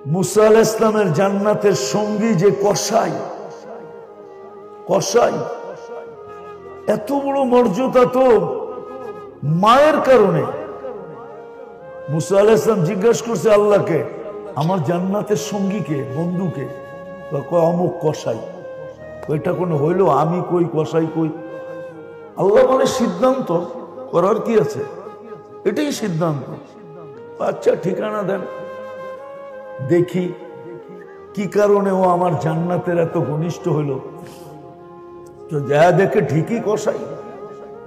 মুসা আলাইহিস সালামের জান্নাতের সঙ্গী যে কসাই, কসাই এত বড় মর্যাদা তো মায়ের কারণে। মুসা আলাইহিস সালাম জিজ্ঞাসা করছে আল্লাহকে, আমার জান্নাতের সঙ্গীকে, বন্ধুকে? অমুক কসাই। ওইটা কোনো হইলো? আমি কই, কসাই কই? আল্লাহ বলে সিদ্ধান্ত করার কি আছে, এটাই সিদ্ধান্ত। আচ্ছা ঠিকানা দেন, দেখি কি কারণে ও আমার জান্নাতের এত ঘনিষ্ঠ হইল। তো যা দেখে ঠিকই কসাই,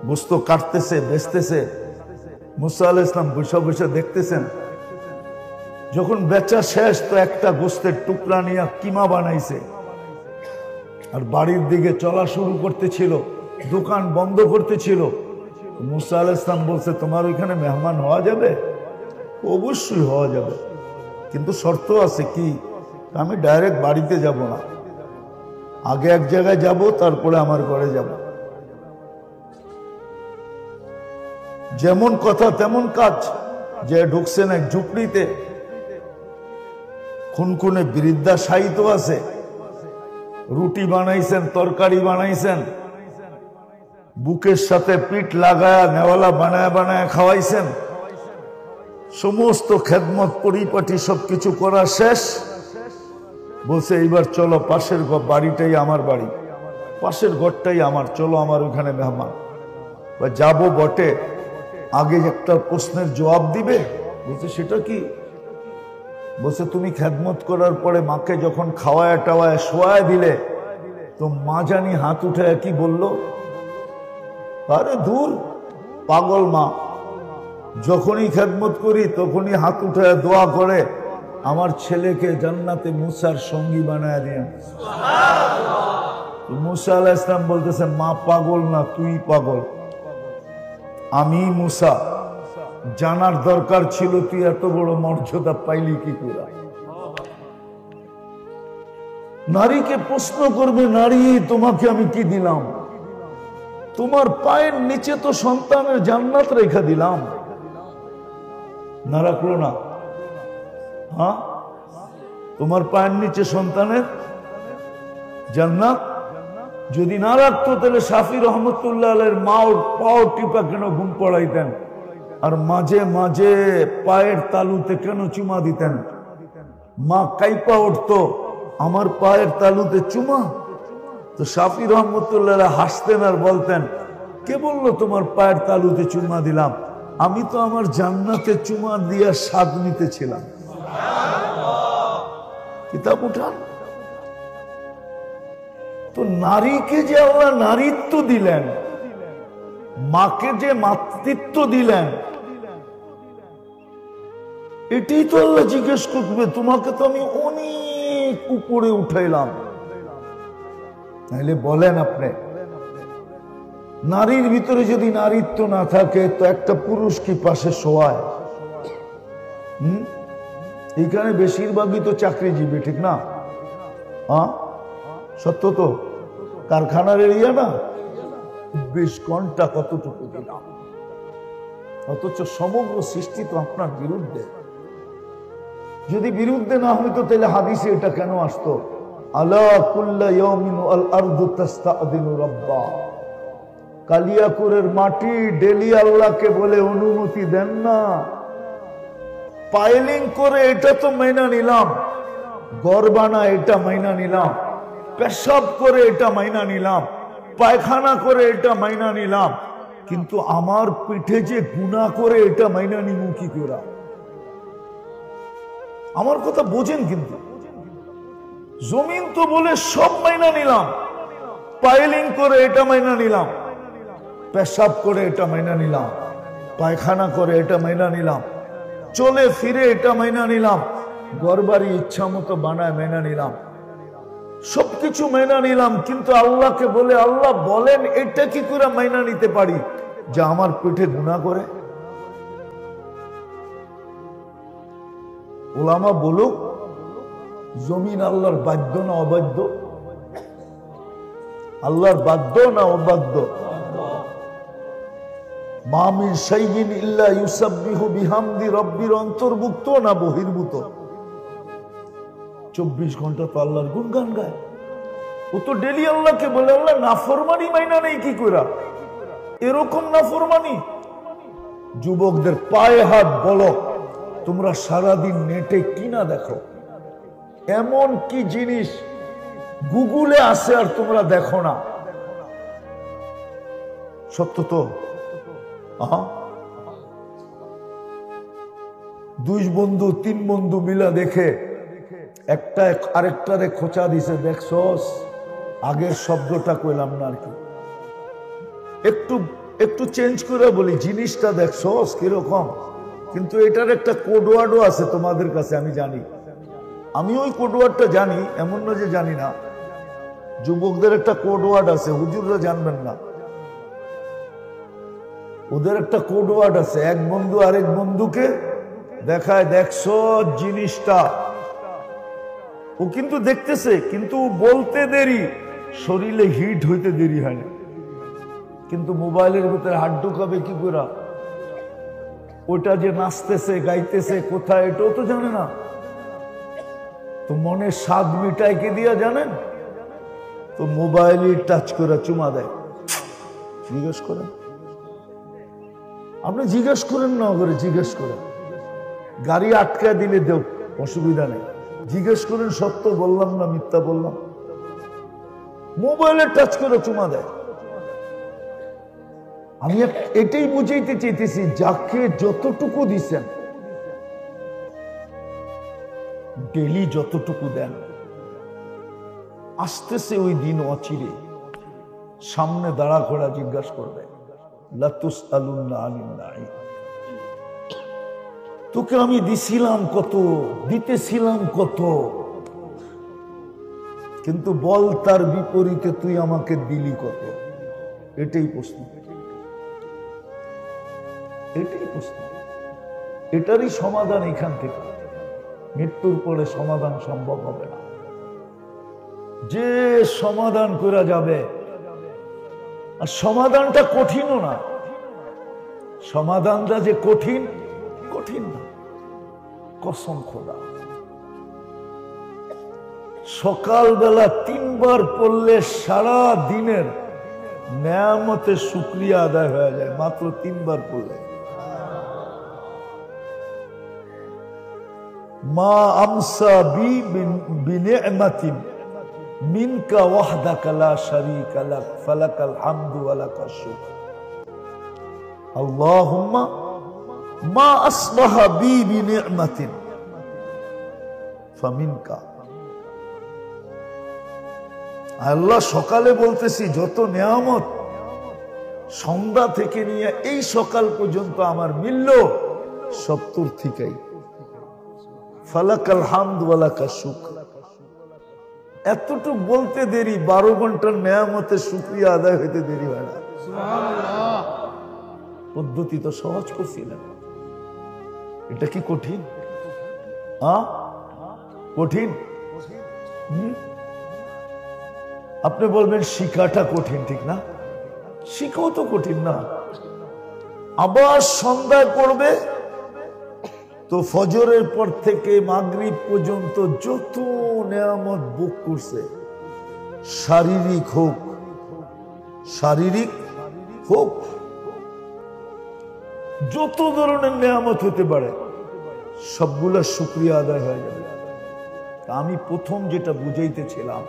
গোস্ত কাটতেছে, বেচতেছে। মুসা আলাইহিস সালাম বসে বসে দেখতেছেন। যখন বেচা শেষ তো একটা গোস্তের টুকরা নিয়ে কিমা বানাইছে আর বাড়ির দিকে চলা শুরু করতেছিল, দোকান বন্ধ করতেছিল। মুসা আলাইহিস সালাম বলছে, তোমার ওইখানে মেহমান হওয়া যাবে? অবশ্যই হওয়া যাবে, কিন্তু শর্ত আছে। কি? আমি ডাইরেক্ট বাড়িতে যাব না, আগে এক জায়গায় যাব, তারপরে আমার ঘরে যাব। যেমন কথা তেমন কাজ। যে ঢুকছেন এক ঝুপড়িতে, খুনখুনে বৃদ্ধা শায়িত আছে, রুটি বানাইছেন, তরকারি বানাইছেন, বুকের সাথে পিঠ লাগায়া নেওয়ালা বানায় বানায় খাওয়াইছেন। সমস্ত খেদমত পরিপাটি সবকিছু করা শেষ। বলছে এইবার চলো, পাশের বাড়িটাই আমার বাড়ি, পাশের ঘরটাই আমার, চলো আমার ওখানে মেহমান। যাব বটে, আগে একটা প্রশ্নের জবাব দিবে। বলছে সেটা কি? বলছে তুমি খেদমত করার পরে মাকে যখন খাওয়ায় টাওয়ায় শোয়ায় দিলে, তো মা জানি হাত উঠে কি বললো? আরে দূর, পাগল মা। যখনই খেদমত করি তখনই হাত উঠে দোয়া করে, আমার ছেলেকে জান্নাতে মুসার সঙ্গী বানায় দিয়ে। মুসা আলাইহিস সালাম বলতেছেন, মা পাগল না, তুই পাগল। আমি মুসা, জানার দরকার ছিল তুই এত বড় মর্যাদা পাইলি কি করে। নারীকে প্রশ্ন করবে, নারী তোমাকে আমি কি দিলাম? তোমার পায়ের নিচে তো সন্তানের জান্নাত রেখা দিলাম, না রাখলো না? হ্যাঁ, তোমার পায়ের নিচে সন্তানের জান্নাত যদি না রাখতো, তাহলে শাফি রহমতুল্লাহ আলাইহির মা ওর পাও টিপা কেন ঘুম পড়াইতেন, আর মাঝে মাঝে পায়ের তালুতে কেন চুমা দিতেন? মা কাইপা উঠতো, আমার পায়ের তালুতে চুমা। তো শাফি রহমতুল্লাহ হাসতেন আর বলতেন, কে বললো তোমার পায়ের তালুতে চুমা দিলাম? আমি তো আমার জান্নাতে চুমা দিয়া স্বাদ নিতেছিলাম। কিতাব উঠান। তো নারীকে যে আল্লাহ নারীত্ব দিলেন, মাকে যে মাতৃত্ব দিলেন, এটাই তো আল্লাহ জিজ্ঞেস করবে, তোমাকে তো আমি অনেক উপরে উঠাইলাম। তাহলে বলেন আপনি, নারীর ভিতরে যদি নারীত্ব না থাকে তো একটা পুরুষ কি পাশে শোয়ায়? এখানে বেশিরভাগই তো চাকরিজীবী, ঠিক না? হ্যাঁ, সত্য তো। কারখানার এরিয়া না, 20 ঘন্টা কতটুকু দিলাম, অথচ সমগ্র সৃষ্টি তো আপনার বিরুদ্ধে। যদি বিরুদ্ধে না হইতো তাহলে হাদিসে এটা কেন আসতো? আলা কুল্লা ইয়াউমিন আল আরদু তাস্তাদিনু রাব্বা। কালিয়াকুরের মাটি ডেলি আল্লাহকে বলে অনুমতি দেন না। পাইলিং করে এটা তো মাইনা নিলাম, ঘর বানা এটা মাইনা নিলাম, পেশাব করে এটা মাইনা নিলাম, পায়খানা করে এটা মাইনা নিলাম, কিন্তু আমার পিঠে যে গুনাহ করে এটা মাইনা নিমু কি করে? আমার কথা বোঝেন। কিন্তু জমিন তো বলে সব মাইনা নিলাম, পাইলিং করে এটা মাইনা নিলাম, পেশাব করে এটা মাইনা নিলাম, পায়খানা করে এটা মাইনা নিলাম, চলে ফিরে এটা মাইনা নিলাম, ঘর বাড়ি ইচ্ছা মতো বানায় মাইনা নিলাম, সবকিছু মাইনা নিলাম, কিন্তু আল্লাহকে বলে, আল্লাহ বলেন এটা কি করে মাইনা নিতে পারি যে আমার পিঠে গুনাহ করে? ওলামা বলুক, জমিন আল্লাহর বাধ্য না অবাধ্য? আল্লাহর বাধ্য না অবাধ্য? মা মিন শাইইন ইল্লা ইউসাব্বিহু বিহামদি রাব্বির অন্তর্ভুক্ত না বহির্ভূত? 24 ঘন্টা তো আল্লাহর গুণগান গায়। ও তো ডেলি আল্লাহকে বলে, আল্লাহ নাফরমানি মাইনা নেই কি কইরা, এরকম নাফরমানি। যুবকদের পায়ে হাত বলো, তোমরা সারাদিন নেটে কিনা দেখো, এমন কি জিনিস গুগলে আসে আর তোমরা দেখো না? সত্য তো? দুই বন্ধু 3 বন্ধু মিলা দেখে একটা আরেকটারে খোঁচা দিছে, দেখছস? আগের শব্দটা কইলাম না আর কি, একটু চেঞ্জ করে বলি, জিনিসটা দেখছস কিরকম। কিন্তু এটার একটা কোডওয়ার্ডও আছে তোমাদের কাছে, আমি জানি, আমি ওই কোডওয়ার্ডটা জানি, এমন না যে জানি না। যুবকদের একটা কোডওয়ার্ড আছে, হুজুররা জানবেন না। ওদের একটা কোডওয়ার্ড আছে, এক বন্ধু আরেক বন্ধুকে দেখায়, দেখছো জিনিসটা। ও কিন্তু দেখতেছে, কিন্তু বলতে দেরি, শরীরে হিট হইতে দেরি হয় না। কিন্তু মোবাইলের ভিতরে হাত ঢুকাবে কি করে? ওটা যে নাচতেছে গাইতেছে কোথায়, এটাও তো জানে না। তো মনে স্বাদ মিটাই কে দিয়া জানেন? তো মোবাইলে টাচ করে চুমা দেয়। জিজ্ঞেস করেন, আপনি জিজ্ঞেস করেন না করে, জিজ্ঞেস করেন। গাড়ি আটকায় দিলে দেও, অসুবিধা নেই, জিজ্ঞেস করেন সত্য বললাম না মিথ্যা বললাম। মোবাইলে টাচ করে চুমা দেয়। আমি এটাই বুঝাইতে চাইতেছি, যাকে যতটুকু দিছেন, ডেলি যতটুকু দেন, আসতেছে ওই দিন অচিরে, সামনে দাঁড়া করা জিজ্ঞাসা করবে, লাতুসআলুন্না আনিন নাঈম। তোকে আমি দিছিলাম কত, দিতেছিলাম কত, কিন্তু বল তার বিপরীতে তুই আমাকে দিলি কত? এটাই প্রশ্ন, এটাই প্রশ্ন। এটারই সমাধান এখান থেকে। মৃত্যুর পরে সমাধান সম্ভব হবে না। যে সমাধান করা যাবে, আর সমাধানটা কঠিনও না। সমাধানটা যে কঠিন, কঠিন না, কসম খোদা। সকালবেলা 3 বার পড়লে সারা দিনের নেয়ামতের শুকরিয়া আদায় হয়ে যায়, মাত্র 3 বার পড়লে। মা আমসা বিনি'মাতিন মিনকা ওয়াহদাকা লা শারীকা লাক ফালাকাল হামদু ওয়া লাকাশ শুকর। আল্লাহুম্মা মা আসবাহা বিনি'মাতিন ফামিনকা। আল্লাহ, সকালে বলতেছি যত নিয়ামত সন্ধ্যা থেকে নিয়ে এই সকাল পর্যন্ত আমার মিলল, সব তোর থেকেই। ফালাকাল হামদু ওয়া লাকাশ শুকর। এতটুকু বলতে দেরি, 12 ঘন্টার নিয়ামতের শুকরিয়া আদায় হইতে দেরি হয় না। সুবহানাল্লাহ। পদ্ধতি তো সহজ করছিলেন, এটা কি কঠিন? কঠিন? আপনি বলবেন শিখাটা কঠিন, ঠিক না? শিখাও তো কঠিন না। আবার সন্ধ্যায় পড়বে তো ফজরের পর থেকে মাগরিব পর্যন্ত যত নিয়ামত ভোগ করছে, শারীরিক হোক, যত ধরনের নিয়ামত হতে পারে, সবগুলা শুকরিয়া আদায় হয়ে যাবে। আমি প্রথম যেটা বুঝাইতেছিলাম,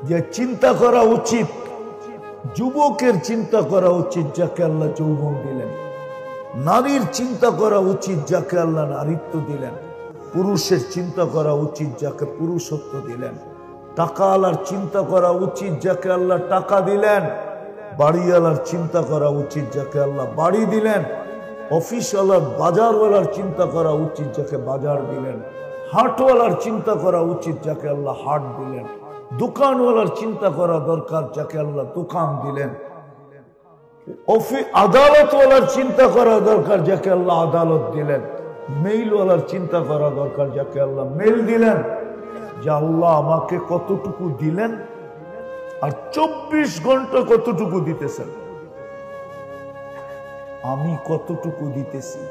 যে চিন্তা করা উচিত, যুবকের চিন্তা করা উচিত যাকে আল্লাহ যৌবন দিলেন, নারীর চিন্তা করা উচিত যাকে আল্লাহ নারীত্ব দিলেন, পুরুষের চিন্তা করা উচিত যাকে পুরুষত্ব দিলেন, টাকাওয়ালার চিন্তা করা উচিত যাকে আল্লাহ টাকা দিলেন, বাড়িওয়ালার চিন্তা করা উচিত যাকে আল্লাহ বাড়ি দিলেন, অফিসওয়ালার বাজারওয়ালার চিন্তা করা উচিত যাকে বাজার দিলেন, হাটওয়ালার চিন্তা করা উচিত যাকে আল্লাহ হাট দিলেন, দোকানওয়ালার চিন্তা করা দরকার যাকে আল্লাহ দোকান দিলেন, আদালতওয়ালার চিন্তা করা দরকার যাকে আল্লাহ আদালত দিলেন, মেইলওয়ালার চিন্তা করা দরকার যাকে আল্লাহ মেইল দিলেন। যে আল্লাহ আমাকে কতটুকু দিলেন আর 24 ঘন্টা কতটুকু দিতেছেন, আমি কতটুকু দিতেছি।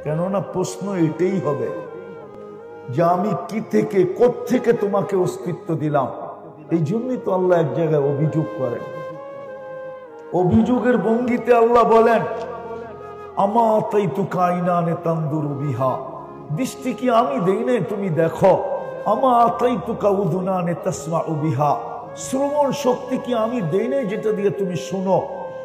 কেননা প্রশ্ন এটাই হবে, যে আমি কি থেকে কোত্থেকে তোমাকে অস্তিত্ব দিলাম। এই জন্যই তো আল্লাহ এক জায়গায় অভিযোগ করেন। অভিযোগের ভঙ্গিতে আল্লাহ বলেন, আমা আতাইতুকা আইনানে তানদুরু বিহা, দৃষ্টি কি আমি দেই নাই তুমি দেখো। আমা আতাইতুকা উযুনানে তাসমাউ বিহা, শ্রবণ শক্তি কি আমি দেই নাই যেটা দিয়ে তুমি শুনো।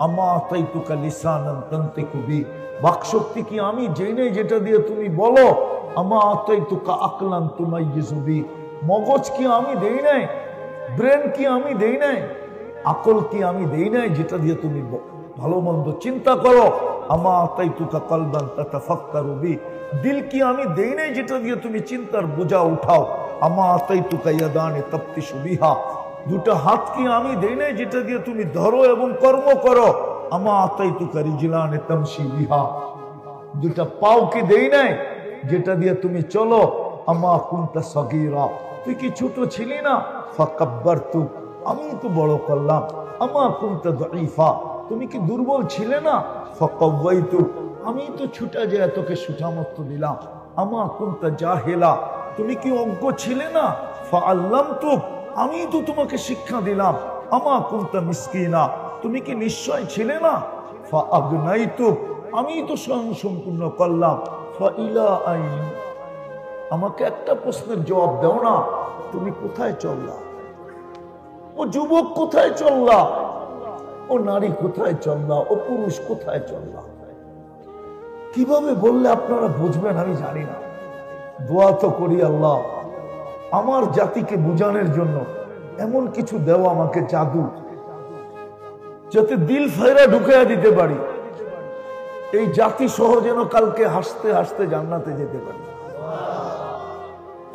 আমা আতাইতুকা লিসানান তানতিকু বি, বাক শক্তি কি আমি দেই নাই যেটা দিয়ে তুমি বলো। আমা আতাইতুকা আকলান তুমাইয়িজু বি, মগজ কি আমি দেই নাই, ব্রেন কি আমি দেই নাই, আকল কি আমি দেই নাই যেটা দিয়ে তুমি ভালো মন্দ চিন্তা করো। আমা আতাইতুকা কলবান তাতাফাক্কারু বি, দিল কি আমি দেই নাই যেটা দিয়ে তুমি চিন্তার বোঝা উঠাও। আমা আতাইতুকা ইয়াদানে তাফতিশু বিহা, দুটো হাত কি আমি দেই নাই যেটা দিয়ে তুমি ধরো এবং কর্ম করো। আমা আতাইতুকা রিজলানে তামশি বিহা, দুটো পাও কি দেই নাই যেটা দিয়ে তুমি চলো। আমা কুনতা সগীরা, তুই কি ছোট ছিলি না। ফাকাব্বারতুক, আমি তো বড় করলাম। আমা কুনতা দাঈফা, তুমি কি দুর্বল ছিলে না। ফাকাওয়াইতুক, আমি তো ছুটা যায় তোকে সুঠামত্ব দিলাম। আমা কুনতা জাহিলা, তুমি কি অজ্ঞ ছিলে না। ফাআল্লামতুক, আমি তো তোমাকে শিক্ষা দিলাম। আমা কুনতা মিসকিনা, তুমি কি নিশ্চয় ছিলে না। ফাআগনাইতুক, আমি তো স্বয়ং সম্পূর্ণ করলাম। ফাইলা আইন, আমাকে একটা প্রশ্নের জবাব দাও না, তুমি কোথায় চললা। ও যুবক কোথায় চললা, ও নারী কোথায় চললা, ও পুরুষ কোথায় চললা। কিভাবে বললে আপনারা বুঝবেন আমি জানি না। দোয়া তো করি আল্লাহ আমার জাতিকে বুঝানোর জন্য এমন কিছু দেওয়া আমাকে জাদু, যাতে দিল ফায়রা ঢুকাইয়া দিতে পারি। এই জাতি সহ যেন কালকে হাসতে হাসতে জান্নাতে যেতে পারি।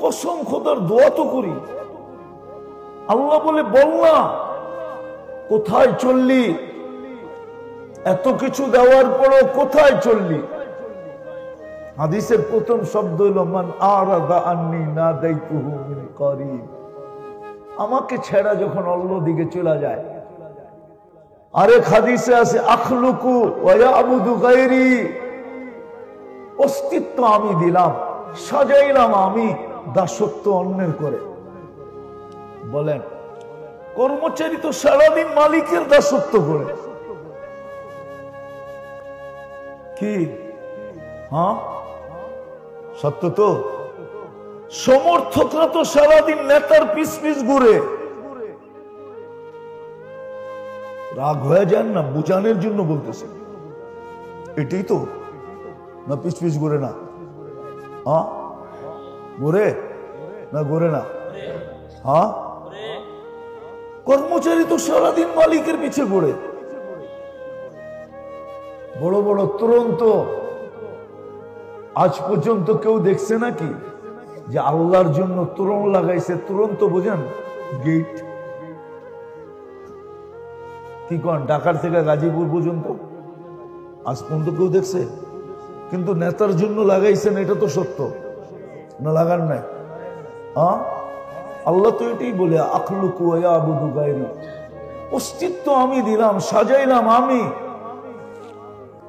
কসম খোদার দোয়া তো করি। আল্লাহ বলে, বল না কোথায় চললি, এত কিছু দেওয়ার পরও কোথায় চললি। হাদিসের প্রথম শব্দ হলো মান আরাদা আন্নি নাদাইতুহু মিন করিব, আমাকে ছেড়া যখন অন্য দিকে চলে যায়। আরেক হাদিসে আছে আখলুকু ওয়া ইয়াবুদু গায়রি, অস্তিত্ব আমি দিলাম, সাজাইলাম আমি, দাসত্ব অন্যের করে। বলেন কর্মচারী তো সারাদিন মালিকের দাসত্ব করে কি। হ্যাঁ সত্য তো। সমর্থকরা তো সারাদিন নেতার পিছ পিছ ঘুরে। রাগ হয়ে যান না, বুঝানোর জন্য বলতেছে। এটাই তো না, পিছ পিছ ঘুরে না। হ্যাঁ ঘুরে না, ঘুরে না। হ্যাঁ কর্মচারী তো সারাদিন মালিকের পিছে ঘুরে। বড় বড় তুরন্ত আজ পর্যন্ত কেউ দেখছে নাকি যে আল্লাহর জন্য তোরণ লাগাইছে? তুরন্ত বোঝেন গেট কি কন, ঢাকার থেকে গাজীপুর পর্যন্ত আজ পর্যন্ত কেউ দেখছে? কিন্তু নেতার জন্য লাগাইছেন, এটা তো সত্য না? লাগান নাই? হ্যাঁ আল্লাহ তো এটাই বলে আখলুকু ওয়া ইয়াবুদু গায়রি, অস্তিত্ব আমি দিলাম, সাজাইলাম আমি,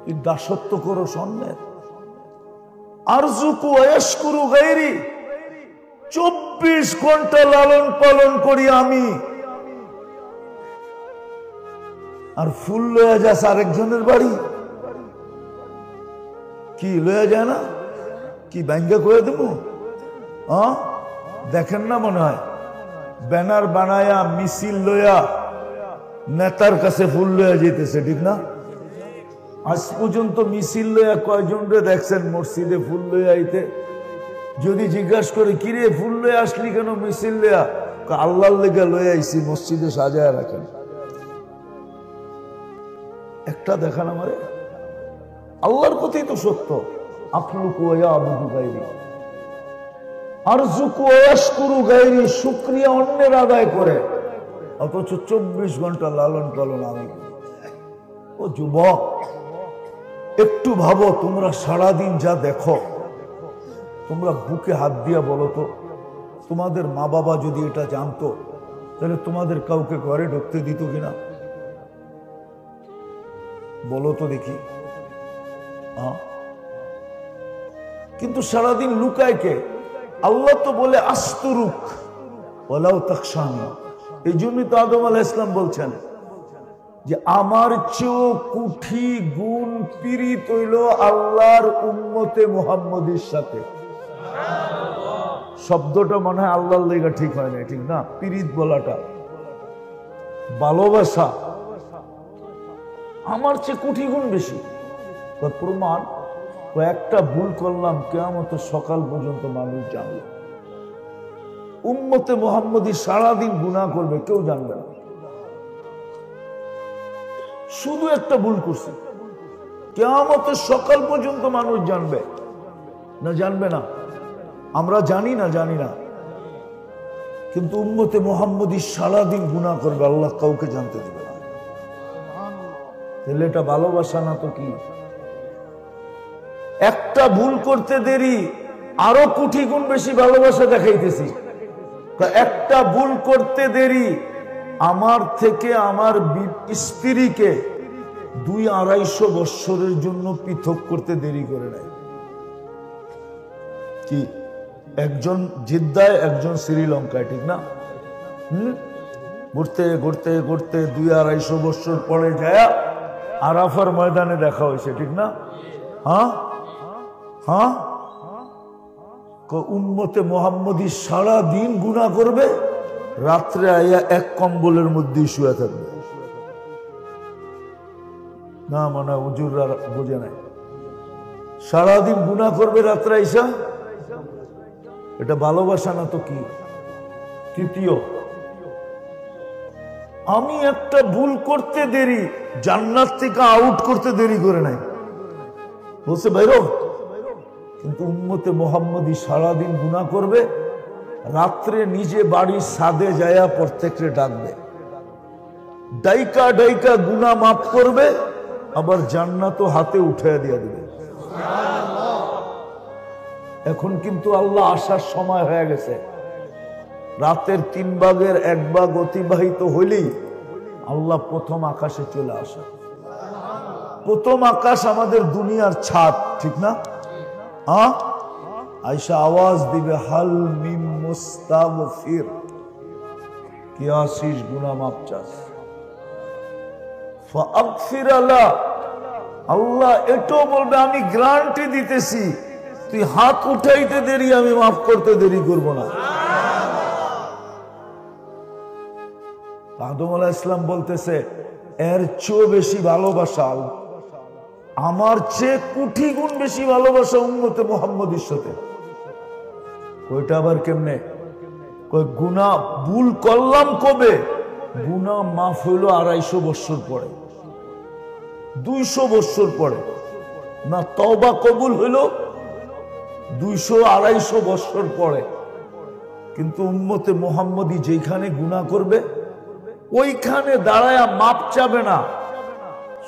তুই দাসত্ব করো অন্যের। আরজুকু ওয়া ইয়াশকুরু গায়রি, 24 ঘন্টা লালন পালন করি আমি, আর ফুল লয়ে যাস আরেকজনের বাড়ি। কি লয়ে যায় না? কি ব্যাঙ্গা করে দেবো? হ্যাঁ দেখেন না মনে হয় ব্যানার বানায়া মিছিল লয়া নেতার কাছে ফুল লয়া যেতেছে, ঠিক না? আজ পর্যন্ত মিছিল লয়া কয়জন রে দেখছেন মসজিদে ফুল লয়া আইতে? যদি জিজ্ঞাসা করে কিরে ফুল লয়া আসলি কেন মিছিল লয়া? আল্লাহর লেগে লয়া আইছি, মসজিদে সাজায় রাখেন। একটা দেখান আমারে, আল্লাহর কথাই তো সত্য। আখলুকু ওয়া ইয়াবুদু গায়রি, আরজুকু ওয়া ইয়াশকুরু গায়রি, শুকরিয়া অন্যের আদায় করে, অথচ 24 ঘন্টা লালন পালন আমি। ও যুবক একটু ভাবো, তোমরা সারাদিন যা দেখো, তোমরা বুকে হাত দিয়া বলো তো, তোমাদের মা বাবা যদি এটা জানতো তাহলে তোমাদের কাউকে ঘরে ঢুকতে দিত কিনা? বলো তো দেখি। কিন্তু সারাদিন লুকায় কে? আল্লাহ তো বলে আস্তুরুক ওয়ালাউ তাখশানি। এই জন্যই তো আদম আলাইহিস সালাম বলছেন যে আমার চেয়েও কুঠি গুণ পীড়িত হইল আল্লাহর উম্মতে মুহাম্মদীর সাথে। শব্দটা মনে হয় আল্লাহর লেগা ঠিক হয় না, ঠিক না? পীড়িত বলাটা ভালোবাসা আমার চেয়ে কোটি গুণ বেশি। প্রমাণ, একটা ভুল করলাম কিয়ামত সকাল পর্যন্ত মানুষ জানবে। উম্মতে মুহাম্মদী সারাদিন গুনাহ করবে, কেউ জানবে না। শুধু একটা ভুল করছে, কিয়ামতের সকাল পর্যন্ত মানুষ জানবে না, জানবে না? আমরা জানি না, কিন্তু উম্মতে মুহাম্মদী সারাদিন গুনাহ করবে, আল্লাহ কাউকে জানতে দেবে না। তাহলে এটা ভালোবাসা না তো কি? একটা ভুল করতে দেরি আরো কোটি গুণ বেশি ভালোবাসা দেখাইতেছি। একটা ভুল করতে দেরি আমার থেকে আমার স্ত্রীকে 200-250 বৎসরের জন্য পৃথক করতে দেরি করে নেয়। কি, একজন জিদ্দায়, একজন শ্রীলঙ্কায়, ঠিক না? ঘুরতে ঘুরতে ঘুরতে 200-250 বৎসর পরে যায় আরাফার ময়দানে দেখা হয়েছে, ঠিক না? হ্যাঁ, উম্মতে মুহাম্মদী সারা দিন গুনাহ করবে, রাত্রে আইয়া এক কম্বলের মধ্যেই শুয়ে থাকবে। না মনে হয় হুজুররা বোঝে নাই। সারাদিন গুনাহ করবে, রাত্রে আইসা, এটা ভালোবাসা না তো কি? তৃতীয়, আমি একটা ভুল করতে দেরি জান্নাত থেকে আউট করতে দেরি করে নাই, বলছে বাইরো। কিন্তু উম্মতে মুহাম্মদী সারাদিন গুনাহ করবে, রাত্রে নিজে বাড়ির ছাদে যায়া প্রত্যেককে ডাকবে, ডাইকা ডাইকা গুনাহ মাফ করবে, আবার জান্নাতও হাতে উঠে দিয়ে দেবে। এখন কিন্তু আল্লাহ আসার সময় হয়ে গেছে। রাতের 3 ভাগের 1 ভাগ অতিবাহিত হইলেই আল্লাহ প্রথম আকাশে চলে আসে। প্রথম আকাশ আমাদের দুনিয়ার ছাদ, ঠিক না? আয়েশা আওয়াজ দিবে, হাল মিন মুস্তাগফির, কি আসিস গুনাহ মাফ চাস? ফাগফির আলা, আল্লাহ এটাও বলবে আমি গ্যারান্টি দিতেছি তুই হাত উঠাইতে দেরি আমি মাফ করতে দেরি করব না। আদম আলাইহিস সালাম বলতেছে এর চেয়ে বেশি ভালোবাসা, আমার চেয়ে কোটি গুণ বেশি ভালোবাসা উম্মতে মুহাম্মদীর সাথে। ওইটা আবার কেমনে? গুনাহ ভুল করলাম কবে? গুনাহ মাফ হইল 250 বৎসর পরে, 200 বৎসর পরে। না তওবা কবুল হইল 200-250 বৎসর পরে। কিন্তু উম্মতে মুহাম্মদী যেখানে গুনাহ করবে ওইখানে দাঁড়ায়া মাপ চাবে না,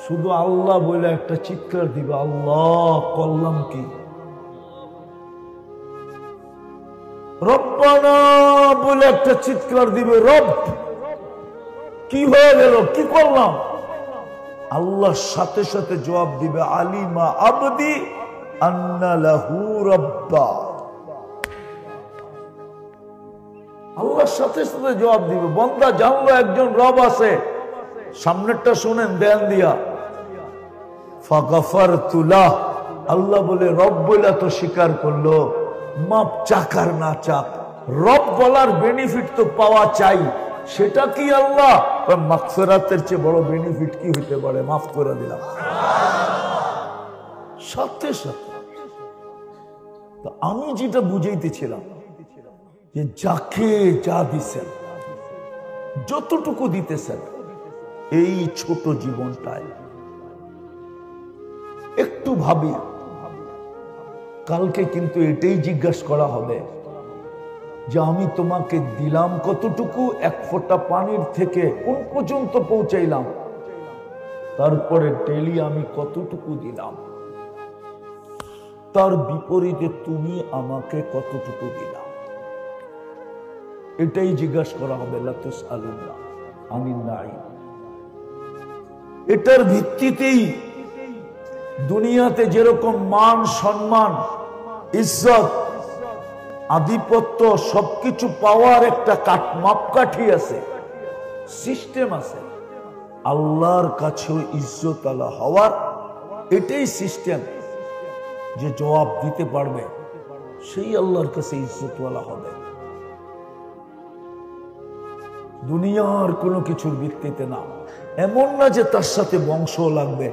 শুধু আল্লাহ বলে একটা চিৎকার দিবে, আল্লাহ করলাম কি? রব্বানা বলে একটা চিৎকার দিবে, রব কি হয়ে গেল, কি করলাম? আল্লাহ সাথে সাথে জবাব দিবে, আলিমা আবদি আন্না লাহু রাব্বা। আল্লাহর সাথে সাথে জবাব দিবে, বান্দা জানলো একজন রব আছে। সামনেরটা শুনেন ধ্যান দিয়া, ফাগফারতু লাহ, আল্লাহ বলে রব বলে তো স্বীকার করলো, মাপ চাকার না চাক, রব বলার বেনিফিট তো পাওয়া চাই, সেটা কি আল্লাহ? মাগফিরাতের চেয়ে বড় বেনিফিট কি হইতে পারে? মাফ করে দিলাম সাথে সাথে। আমি যেটা বুঝাইতেছিলাম যে যাকে যা দিছেন, যতটুকু দিতেছেন, এই ছোট জীবনটায় একটু ভাবি, কালকে কিন্তু এটাই জিজ্ঞাসা করা হবে যে আমি তোমাকে দিলাম কতটুকু, 1 ফোঁটা পানির থেকে কোন পর্যন্ত পৌঁছাইলাম, তারপরে ডেলি আমি কতটুকু দিলাম, তার বিপরীতে তুমি আমাকে কতটুকু দিলাম, এটাই জিজ্ঞাসা করা হবে। লা তুসআলুনা আনিন নাঈম। এটার ভিত্তিতেই দুনিয়াতে যেরকম মান সম্মান ইজ্জত আধিপত্য, সবকিছু পাওয়ার একটা মাপকাঠি আছে, সিস্টেম আছে। আল্লাহর কাছেও ইজ্জত আলা হওয়ার এটাই সিস্টেম, যে জবাব দিতে পারবে সেই আল্লাহর কাছে ইজ্জতওয়ালা হবে। দুনিয়ার কোনো কিছুর ভিত্তিতে না। এমন না যে তার সাথে বংশ লাগবে,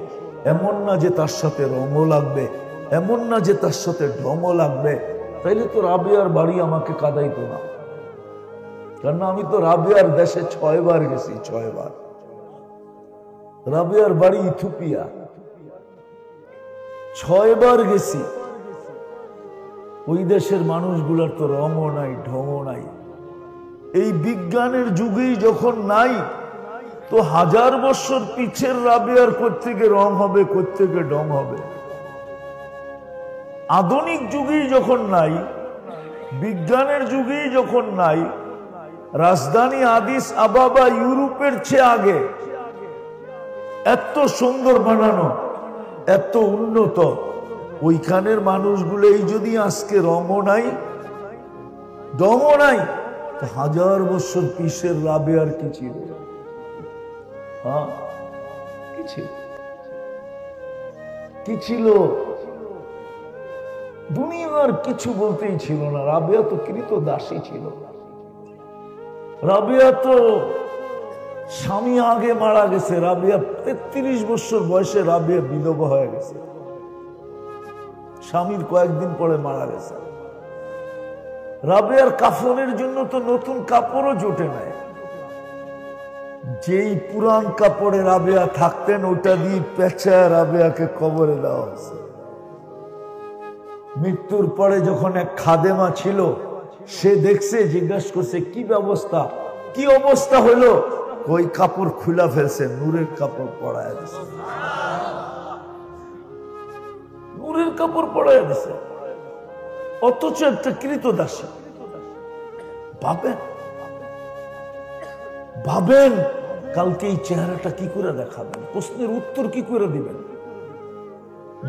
এমন না যে তার সাথে রঙও লাগবে, এমন না যে তার সাথে ঢঙও লাগবে। তাইলে তো রাবিয়ার বাড়ি আমাকে কাঁদাইতো না, কারণ আমি তো রাবিয়ার দেশে 6 বার গেছি, 6 বার। রাবিয়ার বাড়ি ইথিওপিয়া, 6 বার গেছি। ওই দেশের মানুষগুলার তো রঙও নাই, ঢঙও নাই। এই বিজ্ঞানের যুগেই যখন নাই, তো 1000 বছর পিছের রাবিয়ার কোত্থেকে রং হবে, কোত্থেকে ঢং হবে? আধুনিক যুগেই যখন নাই, বিজ্ঞানের যুগেই যখন নাই, রাজধানী আদিস আবাবা ইউরোপের চেয়ে আগে, এত সুন্দর বানানো, এত উন্নত, ওইখানের মানুষগুলোই যদি আজকে রঙও নাই, ঢঙও নাই, 1000 বছর পিছের রাবিয়ার কি ছিল? হ্যাঁ, কি ছিল? কি ছিল? দুনিয়ার কিছু বলতেই ছিল না। রাবিয়া তো কৃত দাসী ছিল। রাবিয়া তো স্বামী আগে মারা গেছে। রাবিয়া 33 বছর বয়সে রাবিয়া বিধবা হয়ে গেছে, স্বামীর কয়েকদিন পরে মারা গেছে। রাবিয়ার কাফনের জন্য তো নতুন কাপড়ও জোটে নাই। যেই পুরান কাপড়ে রাবিয়া থাকতেন, ওটা দিয়ে পেঁচায় রাবিয়াকে কবরে দেওয়া হয়েছে। মৃত্যুর পরে যখন এক খাদেমা ছিল, সে দেখছে, জিজ্ঞাসা করছে কি ব্যবস্থা, কি অবস্থা হলো? ওই কাপড় খুলা ফেলছে, নূরের কাপড় পরায় দিছে, নূরের কাপড় পরায় দিছে, অথচ একটা কৃতদাসী। ভাবেন, ভাবেন কালকে এই চেহারাটা কি করে দেখাবেন? প্রশ্নের উত্তর কি করে দিবেন?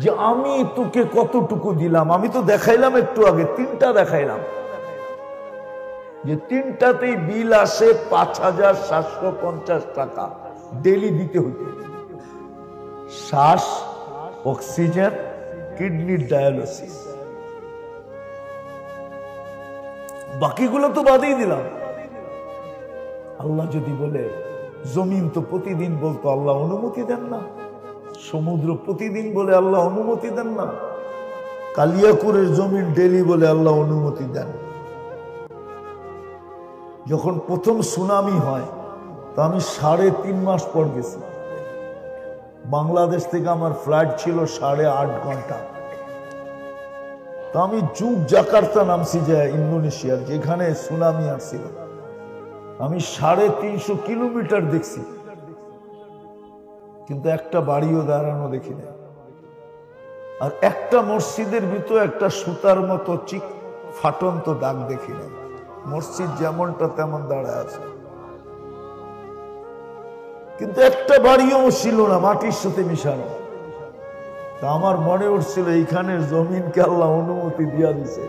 যে আমি তোকে কতটুকু দিলাম? আমি তো দেখাইলাম একটু আগে, 3টা দেখাইলাম, যে 3টাতেই বিল আসে 5750 টাকা ডেলি দিতে হইতে। শ্বাস, অক্সিজেন, কিডনির ডায়ালিসিস, বাকিগুলো তো বাদেই দিলাম। আল্লাহ যদি বলে, জমিন তো প্রতিদিন বলতো আল্লাহ অনুমতি দেন না, সমুদ্র প্রতিদিন বলে আল্লাহ অনুমতি দেন না, কালিয়াকুরের জমিন ডেলি বলে আল্লাহ অনুমতি দেন। যখন প্রথম সুনামি হয়, তা আমি 3.5 মাস পর গেছি। বাংলাদেশ থেকে আমার ফ্লাইট ছিল 8.5 ঘন্টা। তা আমি জাকার্তা নামছি, যায় ইন্দোনেশিয়ার, যেখানে সুনামি আসছিল। আমি 350 কিলোমিটার দেখছি, কিন্তু একটা বাড়িও দাঁড়ানো দেখি না। আর একটা মসজিদের ভিতর একটা সুতার মতো ফাটন্ত দাগ দেখি না। মসজিদ যেমনটা তেমন দাঁড়ায় আছে, কিন্তু একটা বাড়িও ছিল না মাটির সাথে মিশানো। তা আমার মনে উঠছিল, এইখানের জমিনকে আল্লাহ অনুমতি দিয়া দিছে,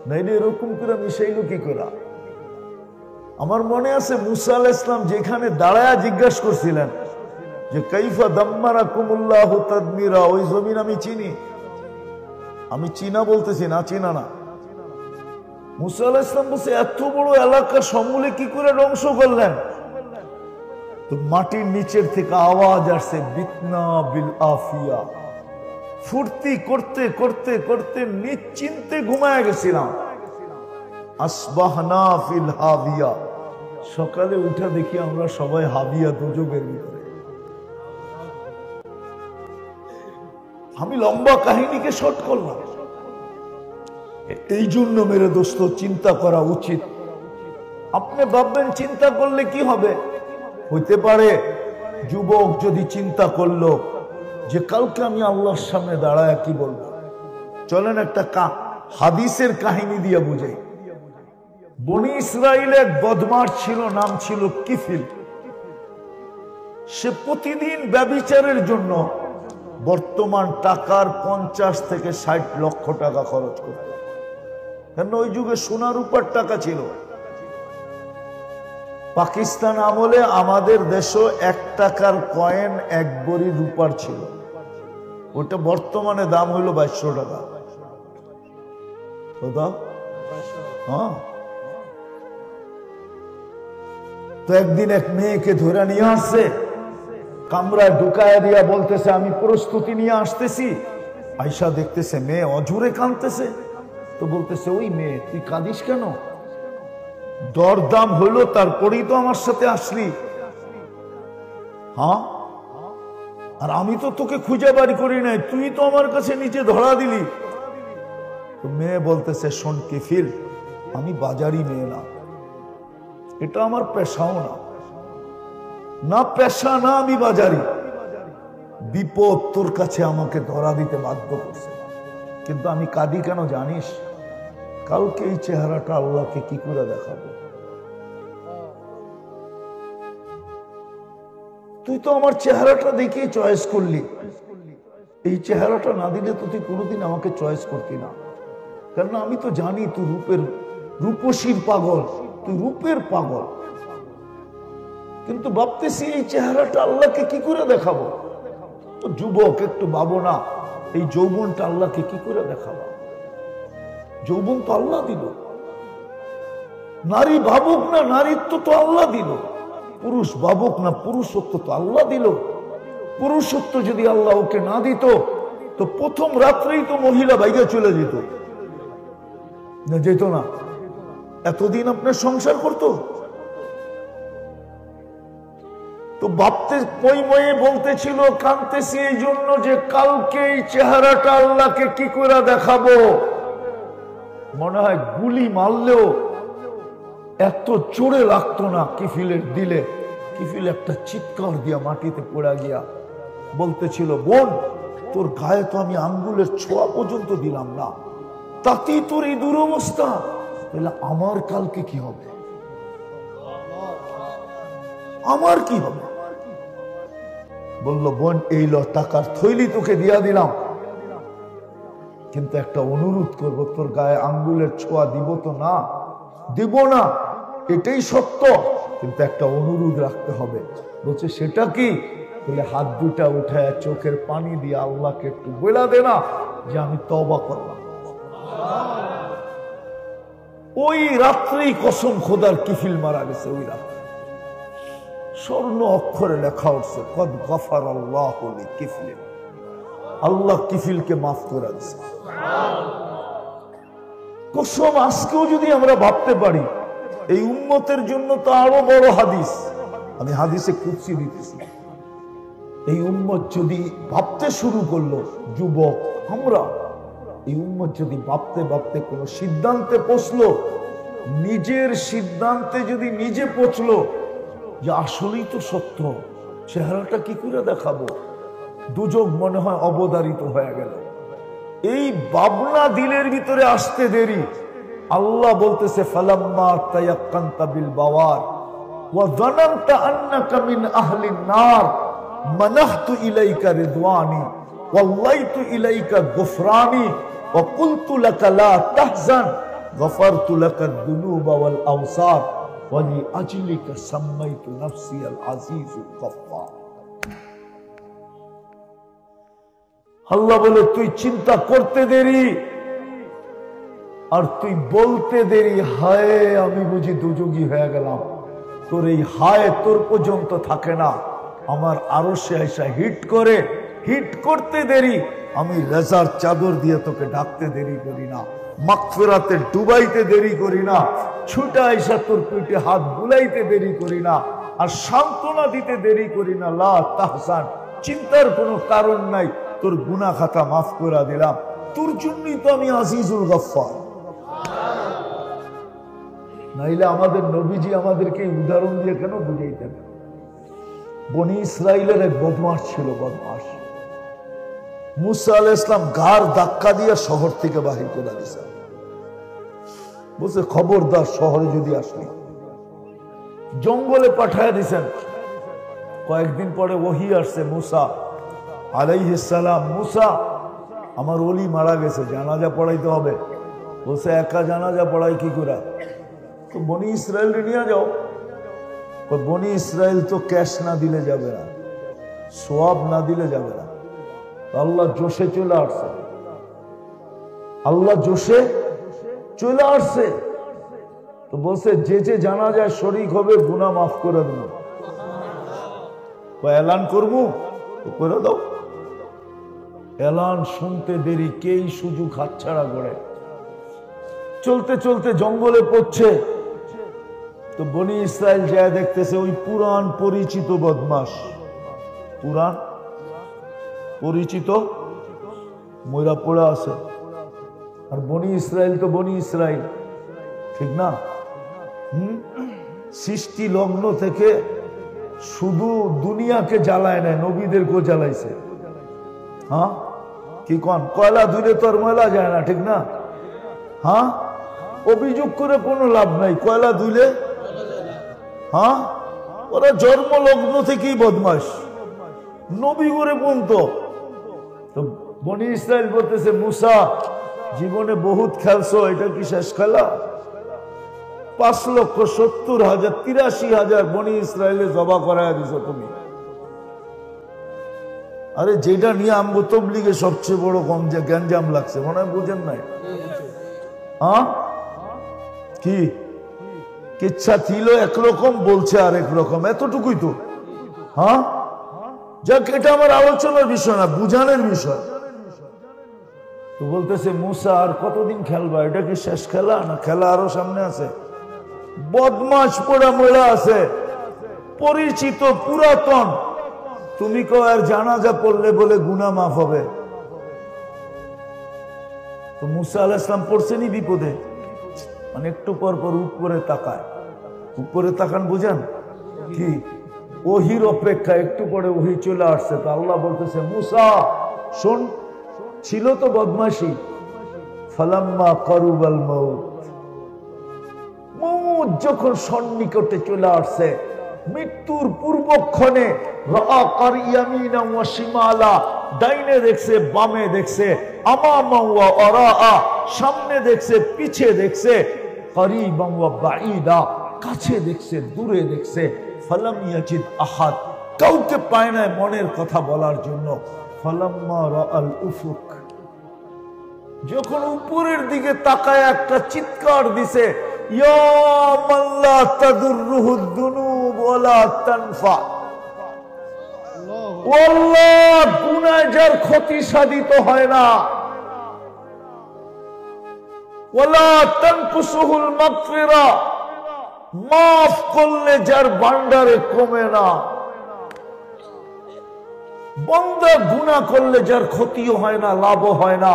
নাইলে এরকম করে মিশাইলো কি করে? আমার মনে আছে মুসা আলাইহিস সালাম যেখানে দাঁড়ায়া জিজ্ঞাসা করছিলেন যে কাইফা দাম্মারাকুমুল্লাহু তাদমিরা, ওই জমিন আমি চিনি। আমি চিনা বলতেছি না, চিনা না। মুসা আলাইহিস সালাম বলছে, এত বড় এলাকা সমূলে কি করে ধ্বংস করলেন? তো মাটির নিচের থেকে আওয়াজ আসছে, বিতনা বিল আফিয়া। ফুর্তি করতে করতে করতে নিশ্চিন্তে ঘুমায় গেছিলাম। আসবাহনা ফিল হাবিয়া, সকালে উঠে দেখি আমরা সবাই হাবিয়া, দুজকের ভিতরে। আমি লম্বা কাহিনীকে শর্ট করলাম। এই জন্য মেরে দোস্ত, চিন্তা করা উচিত। আপনি ভাববেন চিন্তা করলে কি হবে? হইতে পারে যুবক যদি চিন্তা করলো যে কালকে আমি আল্লাহর সামনে দাঁড়ায় কি বলবো। চলেন একটা হাদিসের কাহিনী দিয়ে বুঝাই। বনি ইসরাইলের বদমাশ ছিল, নাম ছিল কিফিল। সে প্রতিদিন ব্যভিচারের জন্য বর্তমান টাকার 50 থেকে 60 লক্ষ টাকা খরচ করত। কেন ওই যুগে সোনা রূপার টাকা ছিল। পাকিস্তান আমলে আমাদের দেশও 1 টাকার কয়েন 1 ভরি রূপার ছিল, ওটা বর্তমানে দাম হইল 2200 টাকা। হ্যাঁ, তো একদিন এক মেয়েকে ধরে নিয়ে আসছে, কামরায় ঢুকায় দিয়া বলতেছে আমি প্রস্তুতি নিয়ে আসতেছি। আয়সা দেখতেছে মেয়ে অজুরে কাঁদতেছে, তো বলতেছে ওই মেয়ে তুই কাঁদিস কেন? দরদাম হলো তারপরেই তো আমার সাথে আসলি। হ্যাঁ, আর আমি তো তোকে খুঁজে বাড়ি করি নাই, তুই তো আমার কাছে নিচে ধরা দিলি। তো মেয়ে বলতেছে শোন কিফিল, আমি বাজারি মেয়ে না, এটা আমার পেশাও না, না পেশা না আমি বাজারি। বিপদ তোর কাছে আমাকে ধরা দিতে বাধ্য করছে, কিন্তু আমি কাঁদি কেন জানিস? কালকে এই চেহারাটা আল্লাহকে কি করে দেখাবো? তুই তো আমার চেহারাটা দেখে চয়েস করলি, এই চেহারাটা না দিলে তো তুই কোনোদিন আমাকে চয়েস করতি না। কেননা আমি তো জানি তুই রূপসীর পাগল, তুই রূপের পাগল। কিন্তু ভাবতেছি এই চেহারাটা আল্লাহকে কি করে দেখাবো? তো যুবক একটু ভাবো না, এই যৌবনটা আল্লাহকে কি করে দেখাবো? যৌবন তো আল্লাহ দিল। নারী ভাবুক না, নারীত্ব তো আল্লাহ দিল। পুরুষ ভাবুক না, পুরুষত্ব তো আল্লাহ দিল। পুরুষত্ব যদি আল্লাহ ওকে না দিত তো প্রথম রাত্রেই তো মহিলা বাইরে চলে যেত, না যেত না? এতদিন আপনার সংসার করতো? তো ভাবতে ময়ে বলতেছিল কাঁদতেছি এই জন্য যে কালকে এই চেহারাটা আল্লাহকে কি করে দেখাবো। মনে হয় গুলি মারলেও এত জোরে লাগতো না কিফিলের দিলে। কিফিল একটা চিৎকার দিয়া মাটিতে পড়ে গিয়া বলতেছিল বোন, তোর গায়ে তো আমি আঙ্গুলের ছোঁয়া পর্যন্ত দিলাম না, তাতেই তোর এই দুরবস্থা, বলে আমার কালকে কি হবে, আমার কি হবে? বলল বোন এই ল টাকার থৈলি তোকে দিয়া দিলাম, কিন্তু একটা অনুরোধ করবো, তোর গায়ে আঙ্গুলের ছোঁয়া দিব তো না? দিব না, এটাই সত্য, কিন্তু একটা অনুরোধ রাখতে হবে। বলছে সেটা কি? বলে হাত দুটা উঠায় চোখের পানি দিয়ে আল্লাহকে একটু বলে দে না যে আমি তওবা করলাম। ওই রাত্রেই কসম খোদার কিফিল মারা গেছে। ওই রাত্রে স্বর্ণ অক্ষরে লেখা উঠছে কদ গফার আল্লাহ কিফিল, আল্লাহ কিফিলকে মাফ করে দিয়েছে। কসম আজকেও যদি আমরা ভাবতে পারি, এই উম্মতের জন্য তো আরো বড় হাদিস, আমি হাদিসে কুদসি দিতেছি। এই উম্মত যদি ভাবতে শুরু করলো, যুবক আমরা, এই উম্মত যদি ভাবতে ভাবতে কোনো সিদ্ধান্তে পৌঁছলো, নিজের সিদ্ধান্তে যদি নিজে পৌঁছলো যে আসলেই তো সত্য, চেহারাটা কি করে দেখাবো, দুযোগ মনে হয় অবধারিত হয়ে গেল। এই ভাবনা দিলের ভিতরে আসতে দেরি। আল্লাহ বলতেছে ফালাম্মা তায়াক্কানতা বিল বাওয়ার ওয়া যানানতা আন্নাকা মিন আহলিন নার মানাহতু ইলাইকা রিদওয়ানি ওয়াল্লাইতু ইলাইকা গুফরানি ওয়া কুলতু লাকা লা তাহজান গফারতু লাকা যুনুবা ওয়াল আওসার ওয়া লিআজলিকা সাম্মাইতু নাফসি আল আজিজুল গফফার। আল্লাহ বলে তুই চিন্তা করতে দেরি আর তুই বলতে দেরি, হায় আমি বুঝি দুযোগী হয়ে গেলাম। তোর এই হায় তোর পর্যন্ত থাকে না, আমার আরো সে আইসা হিট করে, হিট করতে দেরি, আমি রেজার চাদর দিয়ে তোকে ডাকতে দেরি করি না, মাগফিরাতে ডুবাইতে দেরি করি না, ছুটে আইসা তোর পিঠে হাত বুলাইতে দেরি করি না, আর সান্ত্বনা দিতে দেরি করি না। লা তাহজান, চিন্তার কোনো কারণ নাই, তোর গুনাহ খাতা মাফ করে দিলাম, তোর জন্যই তো আমি আজিজুল গফফার। নাইলে আমাদের নবীজি আমাদেরকে উদাহরণ দিয়ে কেন বুঝাইতেন? বনি ইসরাইলের এক বদমাস ছিল, বদমাস। মুসা আলাইহিস সালাম ঘাড় ধাক্কা দিয়ে শহর থেকে বাহির করে দিয়েছেন। বলছে খবরদার শহরে যদি আসলি, জঙ্গলে পাঠায় দিয়েছেন। কয়েকদিন পরে ওহী আসছে, মুসা আলাইহিস সালাম, মুসা আমার ওলি মারা গেছে, জানাজা পড়াইতে হবে। বলছে একা জানাজা পড়াই কি করে? তো বনি ইসরায়েল নিয়ে যাও। বনি ইসরায়েল তো ক্যাশ না দিলে যাবে না, সোয়াব না দিলে যাবে না। আল্লাহ জোশে চলে আসছে, আল্লাহ জোশে চলে আসছে। তো বলছে যে যে জানাজায় শরীক হবে গুনাহ মাফ করে দেবো। এলান করবো তো করে দাও। এলান শুনতে দেরি, কেই সুযোগ হাতছাড়া করে। চলতে চলতে জঙ্গলে পড়ছে, তো বনি ইসরায়েল যায় দেখতেছে ওই পুরান পরিচিত বদমাস, পুরান পরিচিত ময়রা পড়ে আছে। আর বনি ইসরায়েল তো বনি ইসরায়েল, ঠিক না? সৃষ্টি লগ্ন থেকে শুধু দুনিয়াকে জ্বালায় নাই, নবীদেরকেও জ্বালাইছে। হ্যাঁ কি কন? কয়লা ধুলে তো আর ময়লা যায় না, ঠিক না? হ্যাঁ, অভিযোগ করে কোনো লাভ নাই, কয়লা ধুলে। হ্যাঁ, ওরা জন্ম লগ্ন থেকেই বদমাস, নবী করে পর্যন্ত। তো বনি ইসরায়েল বলতেছে মুসা জীবনে বহুত খেলছো, এটা কি শেষ খেলা? 5,70,000 83,000 বনি ইসরায়েলে জবা করায় দিছো তুমি। আরে যেটা নিয়ে আমগো তবলিগে সবচেয়ে বড় কম যে গ্যাঞ্জাম লাগছে, মনে হয় বুঝেন নাই? হ্যাঁ কি কিচ্ছা ছিল একরকম, বলছে আরেক রকম, এতটুকুই তো। হ্যাঁ যাক, এটা আমার আলোচনার বিষয় না, বুঝানোর বিষয়। তো বলতেছে মুসা আর কতদিন খেলবা? এটা কি শেষ খেলা না খেলা আরো সামনে আছে? বদমাস পোড়া মোড়া আছে, পরিচিত পুরাতন। তুমি কো আর জানাজা পড়লে বলে গুনাহ মাফ হবে? তো মুসা আলাইহিস সালাম পড়ছেনি বিপদে, মানে একটু পর পর উপরে তাকায়। উপরে তাকান বুঝেন কি? ওহির অপেক্ষা, একটু পরে ওহি চলে আসছে। তো আল্লাহ বলতেছে মুসা শোন, ছিল তো বদমাশি। ফালাম্মা কারুবাল মউত, মউত যখন সন্নিকটে চলে আসছে, মৃত্যুর পূর্বক্ষণে রাআ কারিয়ামিনা ওয়া শিমালা, ডাইনে দেখছে বামে দেখছে, আমামা ওয়া আরাআ, সামনে দেখছে পিছে দেখছে, করিবাম ওয়া বাঈদা, কাছে দেখছে দূরে দেখছে। ফালাম ইয়াজিদ আহাদ, কাউকে পায় না মনের কথা বলার জন্য। ফালাম্মা রাআল উফুক, যখন উপরের দিকে তাকায় একটা চিৎকার দিছে, ইয়া মান লা তাদুররুহু যুনুব ওয়ালা তানফা, আল্লাহ গুনাহ যার ক্ষতি সাধিত হয় না, ওয়ালা তানকুসুহুল মাগফিরা, মাফ করলে যার ভান্ডারে কমে না। বান্দা গুনাহ করলে যার ক্ষতিও হয় না, লাভও হয় না,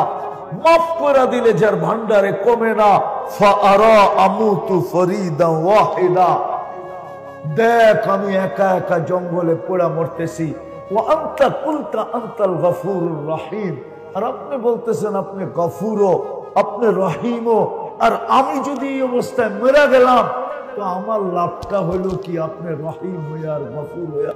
মাফ করে দিলে যার ভান্ডারে কমে না। ফাআরা আমুতু ফরিদা ওয়াহিদা, দেখ আমি একা একা জঙ্গলে পড়ে মরতেছি। ওয়া আনতা কুলতা আনতাল গফুরুর রহিম, আর আপনি বলতেছেন আপনি গফুরও, আপনি রহিমও। আর আমি যদি এই অবস্থায় মরে গেলাম, তো আমার লাভটা হলো কি? আপনি রহিম হইয়া আর গফুর হইয়া।